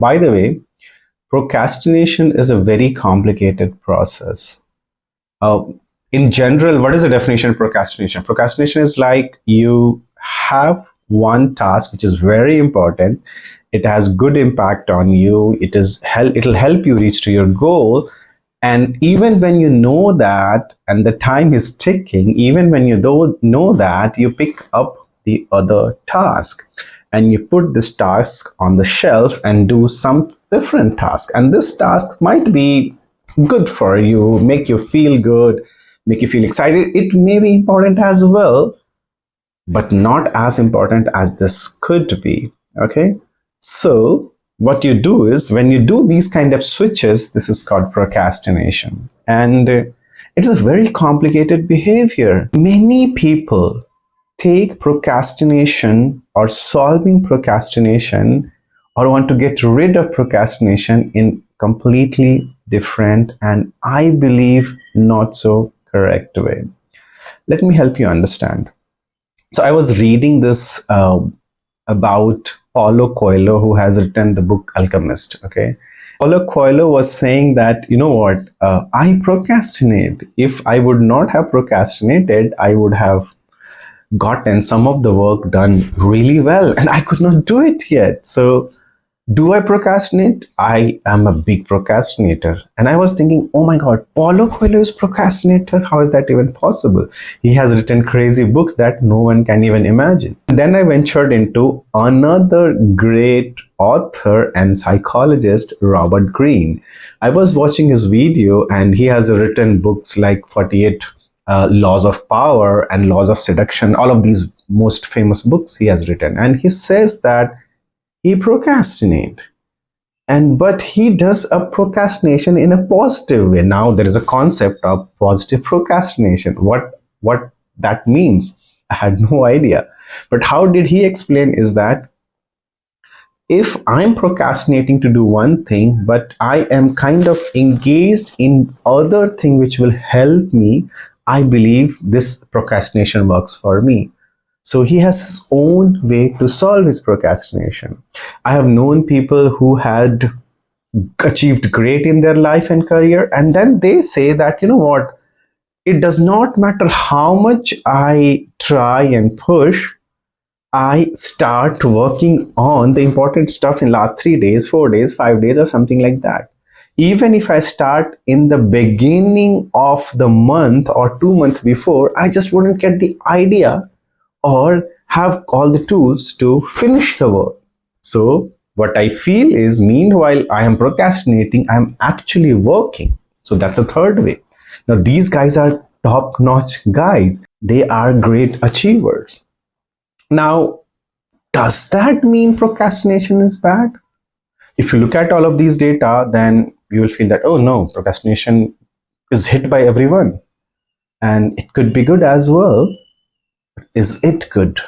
By the way, procrastination is a very complicated process. Uh, in general, what is the definition of procrastination? Procrastination is like you have one task which is very important. It has good impact on you. It'll help you reach to your goal. And even when you know that and the time is ticking, even when you don't know that, you pick up the other task and you put this task on the shelf and do some different task. And this task might be good for you, make you feel good, make you feel excited. It may be important as well, but not as important as this could be. Okay. So what you do is when you do these kind of switches, this is called procrastination. And it's a very complicated behavior. Many people take procrastination or solving procrastination or want to get rid of procrastination in completely different and I believe not so correct way. Let me help you understand. So I was reading this about Paulo Coelho, who has written the book Alchemist. Okay, Paulo Coelho was saying that, you know what, I procrastinate. If I would not have procrastinated, I would have gotten some of the work done really well, and I could not do it yet. So do I procrastinate? I am a big procrastinator. And I was thinking, oh my God, Paulo Coelho is procrastinator. How is that even possible? He has written crazy books that no one can even imagine. And then I ventured into another great author and psychologist, Robert Greene. I was watching his video and he has written books like 48 Laws of Power and Laws of Seduction. All of these most famous books he has written. And he says that he procrastinate, but he does a procrastination in a positive way. Now there is a concept of positive procrastination. What that means, I had no idea. But how did he explain is that if I'm procrastinating to do one thing, but I am kind of engaged in other thing which will help me, I believe this procrastination works for me. So he has his own way to solve his procrastination. I have known people who had achieved great in their life and career, and then they say that, you know what, it does not matter how much I try and push, I start working on the important stuff in last 3 days, 4 days, 5 days, or something like that. Even if I start in the beginning of the month or 2 months before, I just wouldn't get the idea or have all the tools to finish the work. So what I feel is, meanwhile I am procrastinating, I'm actually working. So that's a third way. Now these guys are top-notch guys. They are great achievers. Now, does that mean procrastination is bad? If you look at all of these data, then you will feel that, oh no, procrastination is hit by everyone. And it could be good as well. Is it good?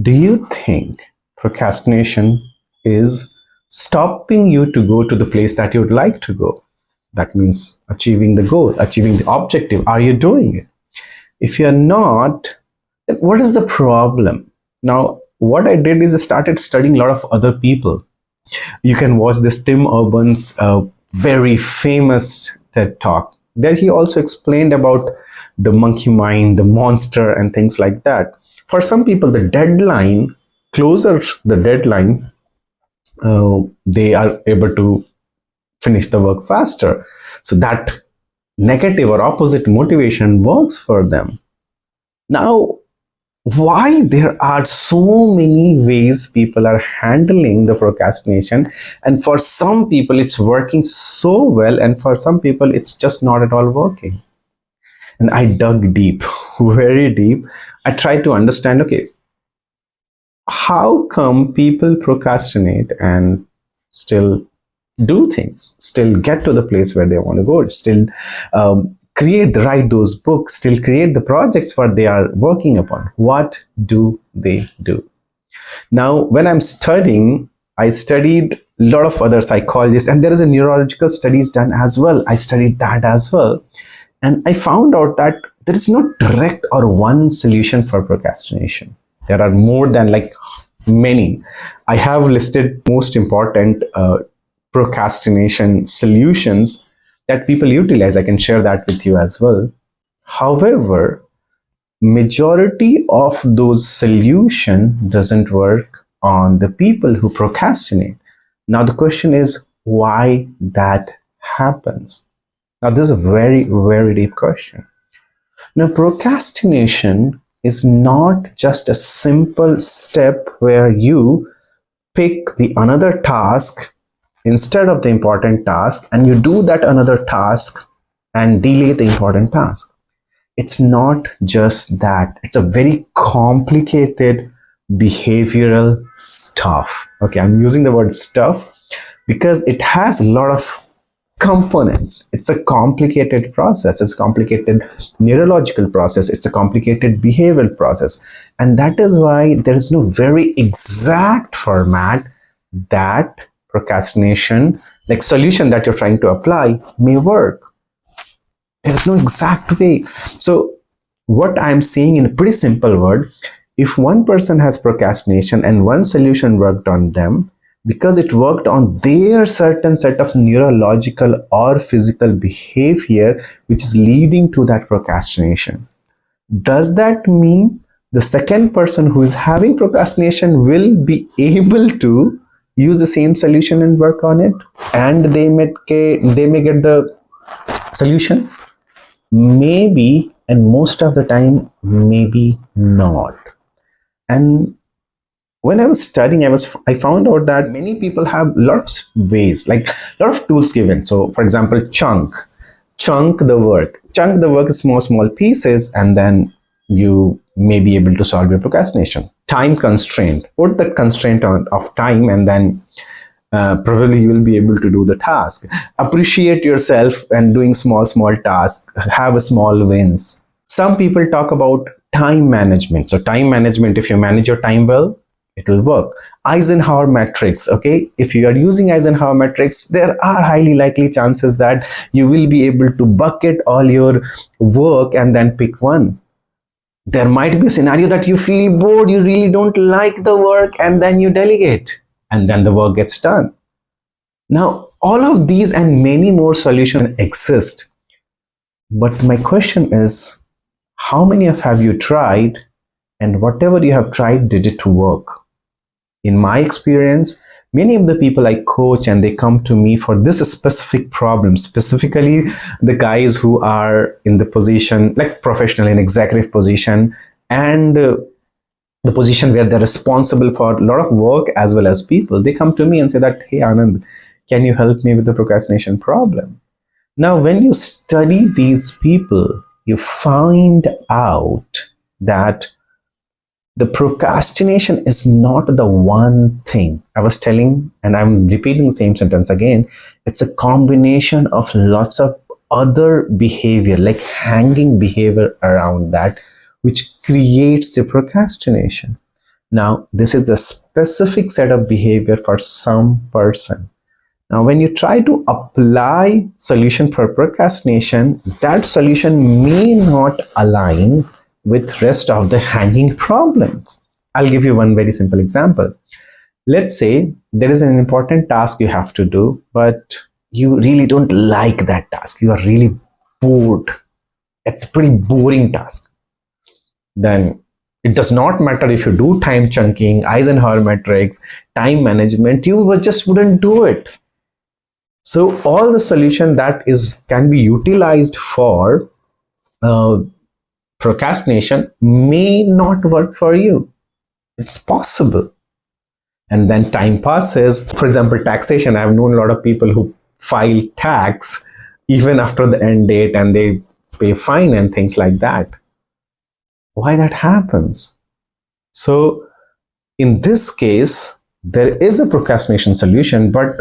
Do you think procrastination is stopping you to go to the place that you would like to go? That means achieving the goal, achieving the objective. Are you doing it? If you're not, then what is the problem? Now, what I did is I started studying a lot of other people. You can watch this Tim Urban's very famous TED Talk. There he also explained about the monkey mind, the monster, and things like that. For some people, the deadline, closer the deadline, they are able to finish the work faster. So that negative or opposite motivation works for them. Now, why there are so many ways people are handling the procrastination, and for some people it's working so well, and for some people it's just not at all working. And I dug deep, very deep. I tried to understand, okay, how come people procrastinate and still do things, still get to the place where they want to go, still write those books, still create the projects what they are working upon? What do they do? Now, when I'm studying, I studied a lot of other psychologists, and there is a neurological studies done as well. I studied that as well. And I found out that there is no direct or one solution for procrastination. There are more than like many. I have listed most important procrastination solutions that people utilize. I can share that with you as well. However, majority of those solution doesn't work on the people who procrastinate. Now the question is why that happens. Now this is a very, very deep question. Now procrastination is not just a simple step where you pick the another task instead of the important task and you do that another task and delay the important task. It's not just that. It's a very complicated behavioral stuff. Okay, I'm using the word stuff because it has a lot of components. It's a complicated process. It's a complicated neurological process. It's a complicated behavioral process. And that is why there is no very exact format that procrastination, like solution that you're trying to apply, may work. There is no exact way. So what I'm saying in a pretty simple word, if one person has procrastination and one solution worked on them, because it worked on their certain set of neurological or physical behavior which is leading to that procrastination, does that mean the second person who is having procrastination will be able to use the same solution and work on it and they may get the solution? Maybe, and most of the time maybe not. And when I was studying, I found out that many people have lots of ways, like a lot of tools given. So for example, chunk the work in small pieces, and then you may be able to solve your procrastination. Time constraint, put that constraint of time, and then probably you will be able to do the task. Appreciate yourself and doing small tasks, have a small wins. Some people talk about time management. So time management, if you manage your time well, it will work. Eisenhower matrix. Okay, if you are using Eisenhower matrix, there are highly likely chances that you will be able to bucket all your work and then pick one. There might be a scenario that you feel bored, you really don't like the work, and then you delegate, and then the work gets done. Now, all of these and many more solutions exist. But my question is, how many of have you tried, and whatever you have tried, did it work? In my experience, many of the people I coach and they come to me for this specific problem, specifically the guys who are in the position, like professional and executive position, and the position where they're responsible for a lot of work as well as people, they come to me and say that, hey Anand, can you help me with the procrastination problem? Now, when you study these people, you find out that the procrastination is not the one thing. I was telling, and I'm repeating the same sentence again, it's a combination of lots of other behavior, like hanging behavior around that, which creates the procrastination. Now, this is a specific set of behavior for some person. Now, when you try to apply solution for procrastination, that solution may not align with rest of the hanging problems. I'll give you one very simple example. Let's say there is an important task you have to do, but you really don't like that task. You are really bored. It's a pretty boring task. Then it does not matter if you do time chunking, Eisenhower matrix, time management, you just wouldn't do it. So all the solution that can be utilized for procrastination may not work for you. It's possible. And then time passes. For example, taxation. I've known a lot of people who file tax even after the end date and they pay fine and things like that. Why that happens? So in this case, there is a procrastination solution, but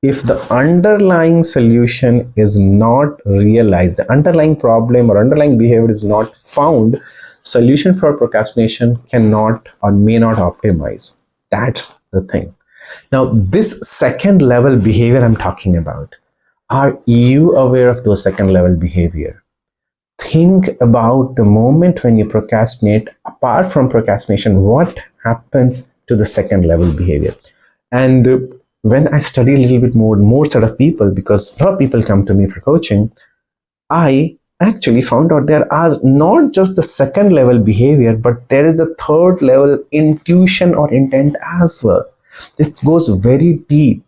if the underlying solution is not realized, the underlying problem or underlying behavior is not found, solution for procrastination cannot or may not optimize. That's the thing. Now, this second level behavior I'm talking about, are you aware of those second level behavior? Think about the moment when you procrastinate. Apart from procrastination, what happens to the second level behavior. And when I study a little bit more set of people, because a lot of people come to me for coaching, I actually found out there are not just the second level behavior, but there is the third level intuition or intent as well. It goes very deep.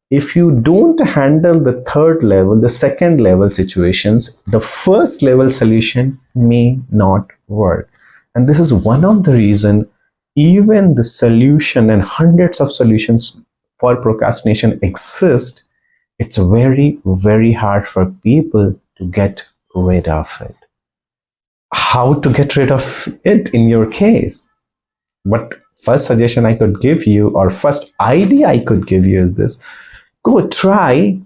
If you don't handle the third level, the second level situations, the first level solution may not work. And this is one of the reason even the solution and hundreds of solutions for procrastination exist. It's very, very hard for people to get rid of it. How to get rid of it in your case? What first suggestion I could give you, or first idea I could give you, is this: go try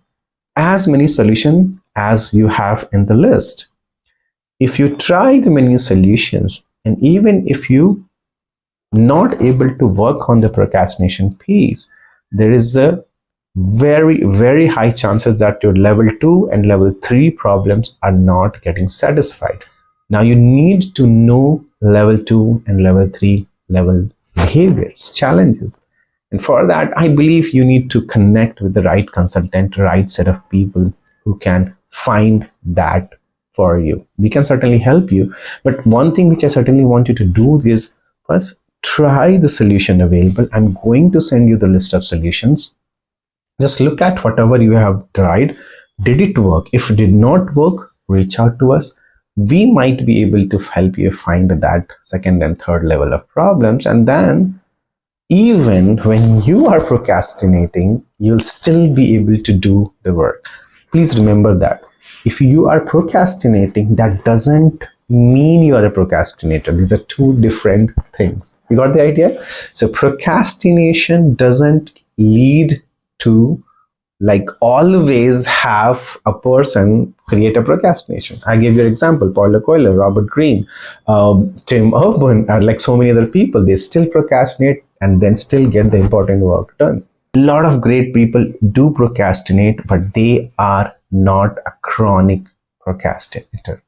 as many solutions as you have in the list. If you try the many solutions, and even if you not able to work on the procrastination piece, there is a very, very high chances that your level 2 and level 3 problems are not getting satisfied. Now you need to know level 2 and level 3 level behaviors, challenges. And for that, I believe you need to connect with the right consultant, right set of people who can find that for you. We can certainly help you. But one thing which I certainly want you to do is first try the solution available. I'm going to send you the list of solutions. Just look at whatever you have tried. Did it work? If it did not work, reach out to us. We might be able to help you find that second and third level of problems. And then even when you are procrastinating, you'll still be able to do the work. Please remember that. If you are procrastinating, that doesn't mean you are a procrastinator. These are two different things. You got the idea? So procrastination doesn't lead to like always have a person create a procrastination. I gave you an example: Paulo Coelho, Robert Greene, Tim Urban, like so many other people. They still procrastinate and then still get the important work done. A lot of great people do procrastinate, but they are not a chronic procrastinator.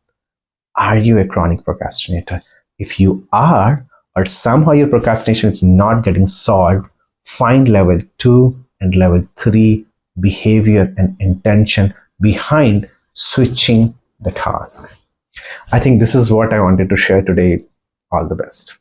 Are you a chronic procrastinator? If you are, or somehow your procrastination is not getting solved, find level 2 and level 3 behavior and intention behind switching the task. I think this is what I wanted to share today. All the best.